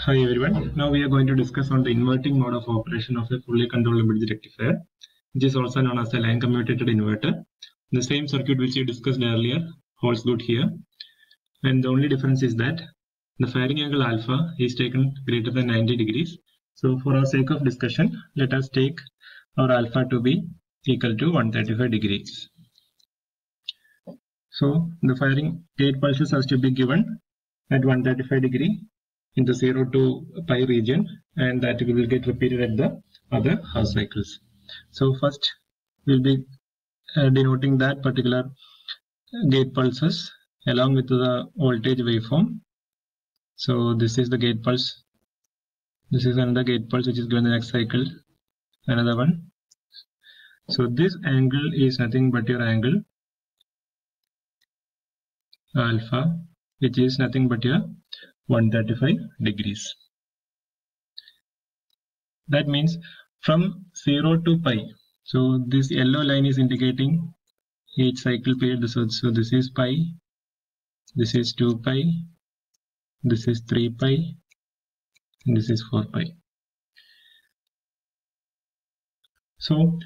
Hi everyone. Now we are going to discuss on the inverting mode of operation of a fully controlled bridge rectifier, which is also known as a line commutated inverter. The same circuit which we discussed earlier holds good here, and the only difference is that the firing angle alpha is taken greater than 90 degrees. So for our sake of discussion, let us take our alpha to be equal to 135 degrees. So the firing gate pulses has to be given at 135 degree in the 0 to pi region, and that will get repeated at the other half cycles. So first we'll be denoting that particular gate pulses along with the voltage waveform. So this is the gate pulse. This is another gate pulse which is given in the next cycle. Another one. So this angle is nothing but your angle alpha, which is nothing but your 135 degrees. That means from 0 to pi. So this yellow line is indicating each cycle period. So this is pi, this is 2 pi, this is 3 pi, and this is 4 pi. So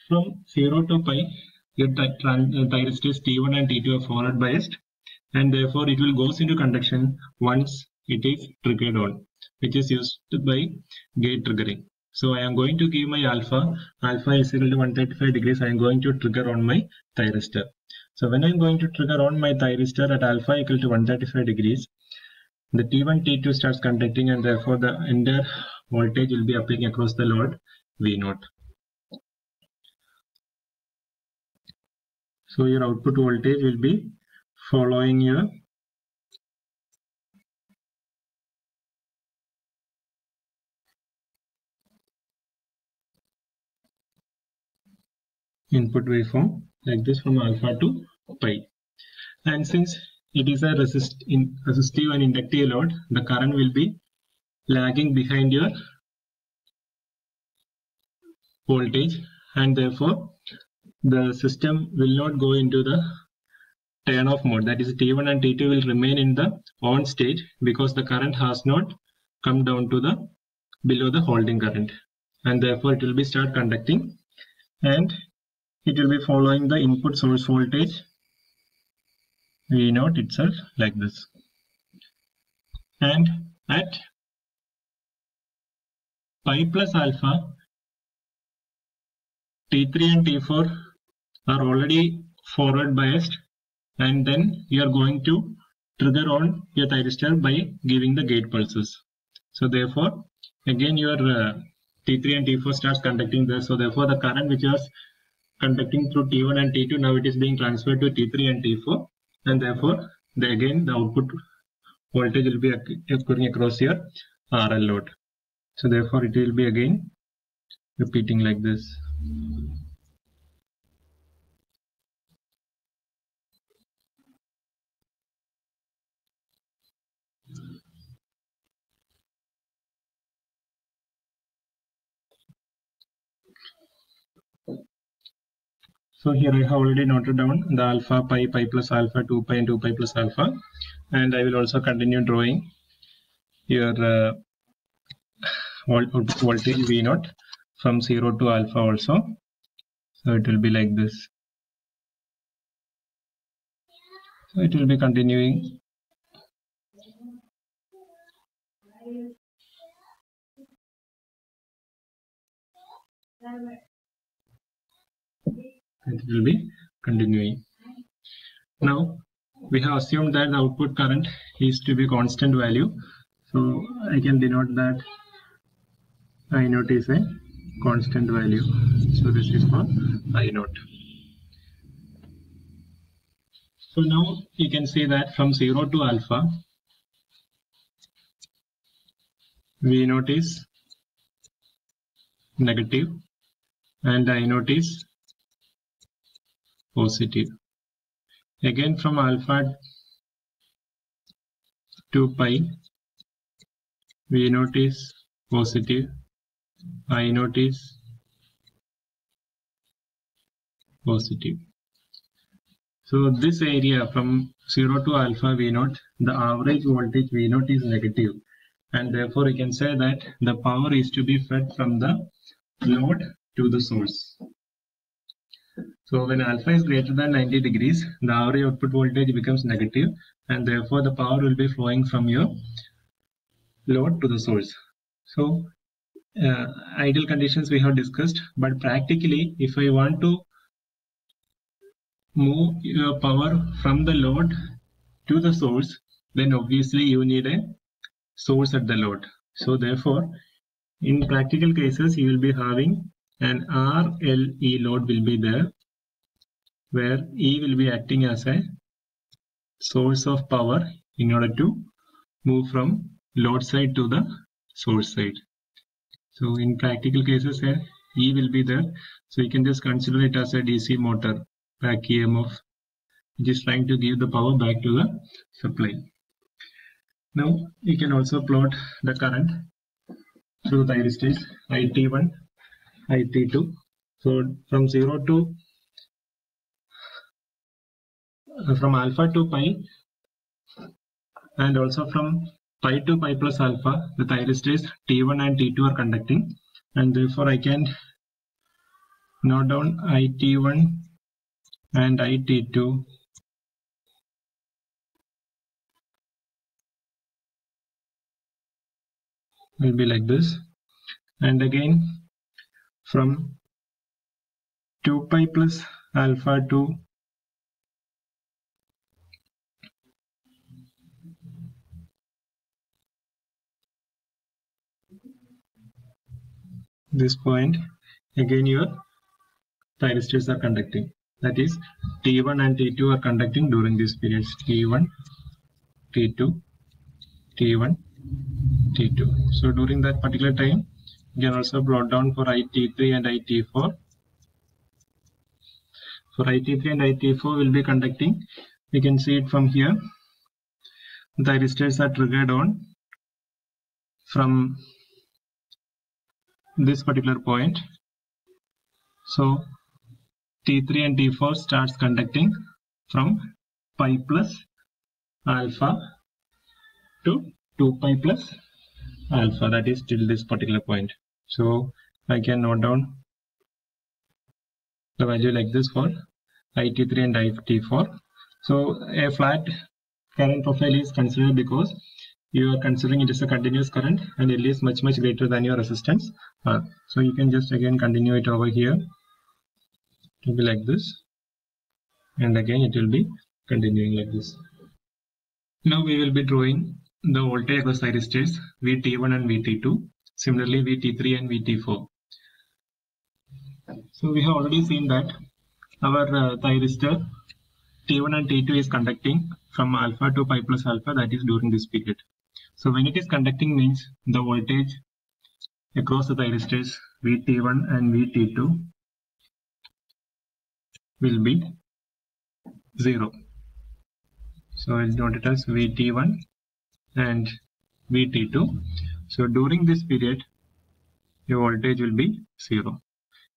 from 0 to pi, your thyristors T1 and T2 are forward biased, and therefore it will goes into conduction once it is triggered on, which is used by gate triggering. So I am going to give my alpha is equal to 135 degrees. I am going to trigger on my thyristor. So when I am going to trigger on my thyristor at alpha equal to 135 degrees, the T1, T2 starts conducting, and therefore the entire voltage will be applying across the load V0. So your output voltage will be following your input waveform like this from alpha to pi. And since it is a resistive and inductive load, the current will be lagging behind your voltage, and therefore the system will not go into the turn off mode. That is, T1 and T2 will remain in the on state because the current has not come down to the below the holding current, and therefore it will be start conducting, and it will be following the input source voltage V0 itself like this. And at pi plus alpha, T3 and T4 are already forward biased, and then you are going to trigger on your thyristor by giving the gate pulses. So therefore again your T3 and T4 starts conducting there. So therefore the current which was conducting through T1 and T2, now it is being transferred to T3 and T4, and therefore again the output voltage will be occurring across your RL load. So therefore it will be again repeating like this. So here I have already noted down the alpha, pi, pi plus alpha, 2 pi and 2 pi plus alpha, and I will also continue drawing your voltage V0 from 0 to alpha also. So it will be like this. So it will be continuing. And it will be continuing. Now we have assumed that the output current is to be constant value. So I can denote that I0 is a constant value. So this is for I0. So now you can see that from 0 to alpha, V0 is negative and I0 is positive. Again from alpha to pi, V0 is positive, I0 is positive. So this area from 0 to alpha V0, the average voltage V0 is negative, and therefore we can say that the power is to be fed from the load to the source. So when alpha is greater than 90 degrees, the average output voltage becomes negative, and therefore the power will be flowing from your load to the source. So ideal conditions we have discussed, but practically if I want to move your power from the load to the source, then obviously you need a source at the load. So therefore, in practical cases, you will be having an RLE load will be there, where E will be acting as a source of power in order to move from load side to the source side. So in practical cases here, E will be there. So you can just consider it as a DC motor back EMF, which is trying to give the power back to the supply. Now you can also plot the current through the thyristors IT1, IT2. So from 0 to from alpha to pi, and also from pi to pi plus alpha, the thyristors T1 and T2 are conducting, and therefore I can note down IT1 and IT2 will be like this, and again from 2 pi plus alpha to this point, again your thyristors are conducting. That is T1 and T2 are conducting during this period. T1, T2, T1, T2. So during that particular time, you can also plot down for IT3 and IT4. For IT3 and IT4 will be conducting. We can see it from here. The thyristors are triggered on from this particular point. So T3 and T4 starts conducting from pi plus alpha to 2 pi plus alpha, that is till this particular point. So I can note down the value like this for IT3 and IT4. So a flat current profile is considered because you are considering it as a continuous current and it is much greater than your resistance. So you can just again continue it over here. It will be like this, and again it will be continuing like this. Now we will be drawing the voltage across thyristors VT1 and VT2, similarly VT3 and VT4. So we have already seen that our thyristor T1 and T2 is conducting from alpha to pi plus alpha, that is during this period. So when it is conducting means the voltage across the thyristors VT1 and VT2 will be 0. So I'll note it as VT1 and VT2. So during this period, your voltage will be 0.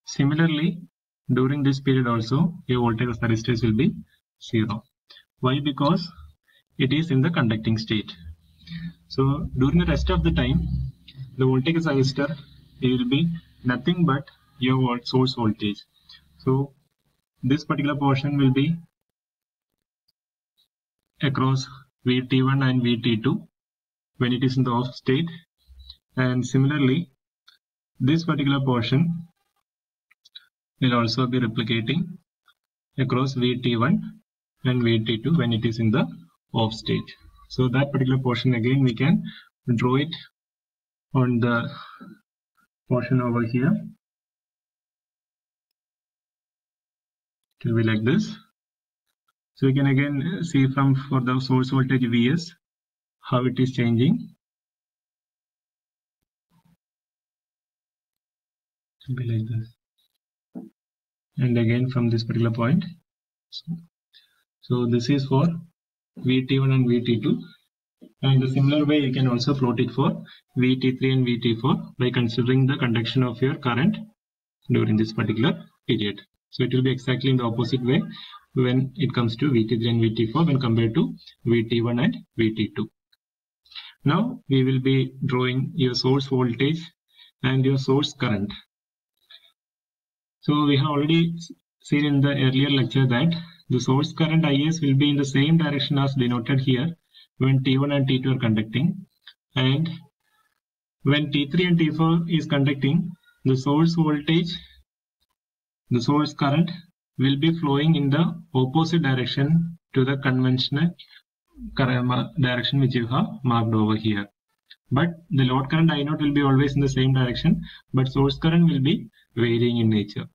Similarly, during this period also, your voltage of thyristors will be 0. Why? Because it is in the conducting state. So during the rest of the time, the voltage of thyristor will be nothing but your source voltage. So this particular portion will be across VT1 and VT2 when it is in the off state, and similarly this particular portion will also be replicating across VT1 and VT2 when it is in the off state. So that particular portion again we can draw it on the portion over here. It will be like this. So we can again see from for the source voltage Vs how it is changing. It will be like this. And again from this particular point. So this is for VT1 and VT2. And the similar way you can also plot it for VT3 and VT4 by considering the conduction of your current during this particular period. So it will be exactly in the opposite way when it comes to VT3 and VT4 when compared to VT1 and VT2. Now we will be drawing your source voltage and your source current. So we have already seen in the earlier lecture that the source current IS will be in the same direction as denoted here when T1 and T2 are conducting, and when T3 and T4 is conducting, the source voltage, the source current will be flowing in the opposite direction to the conventional direction which you have marked over here. But the load current I0 will be always in the same direction, but source current will be varying in nature.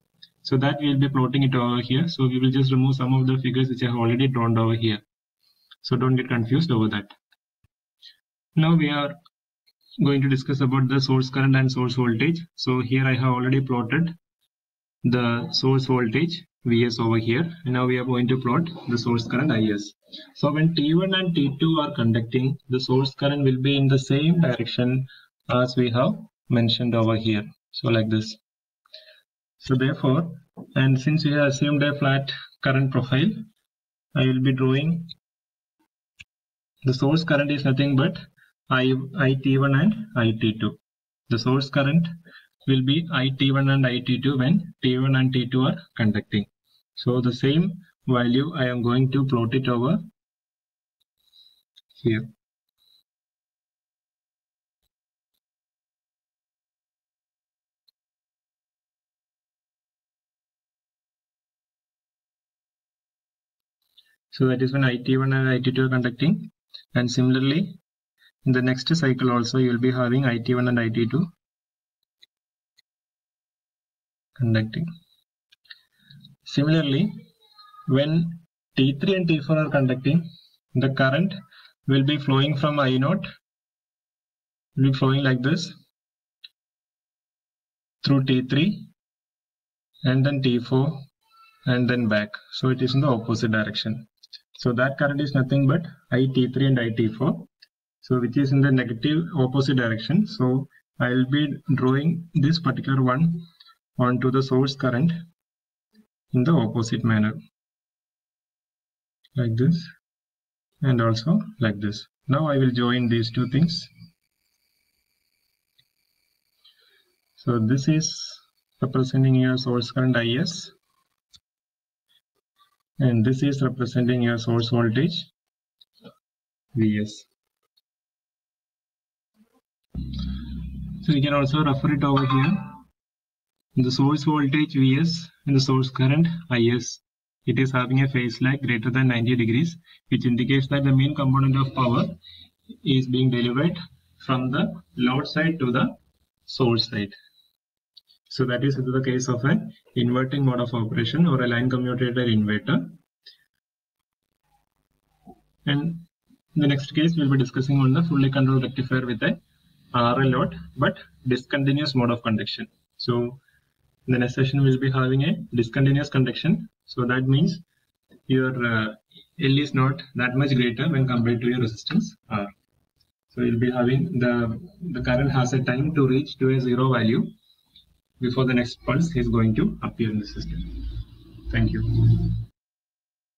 So that we will be plotting it over here. So we will just remove some of the figures which I have already drawn over here. So don't get confused over that. Now we are going to discuss about the source current and source voltage. So here I have already plotted the source voltage Vs over here, and now we are going to plot the source current Is. So when T1 and T2 are conducting, the source current will be in the same direction as we have mentioned over here. So like this. So therefore, and since we have assumed a flat current profile, I will be drawing the source current is nothing but IT1 and IT2. The source current will be IT1 and IT2 when T1 and T2 are conducting. So the same value I am going to plot it over here. So that is when IT1 and IT2 are conducting, and similarly in the next cycle also you will be having IT1 and IT2 conducting. Similarly, when T3 and T4 are conducting, the current will be flowing from I0, will be flowing like this through T3 and then T4 and then back. So it is in the opposite direction. So that current is nothing but IT3 and IT4. So which is in the negative opposite direction. So I will be drawing this particular one onto the source current in the opposite manner. Like this and also like this. Now I will join these two things. So this is representing your source current Is, and this is representing your source voltage Vs. So you can also refer it over here. The source voltage Vs and the source current Is, it is having a phase lag greater than 90 degrees, which indicates that the main component of power is being delivered from the load side to the source side. So that is the case of an inverting mode of operation or a line commutator inverter. And the next case we'll be discussing on the fully controlled rectifier with a RL load but discontinuous mode of conduction. So in the next session we'll be having a discontinuous conduction. So that means your L is not that much greater when compared to your resistance R. So you'll be having the current has a time to reach to a zero value before the next pulse is going to appear in the system. Thank you.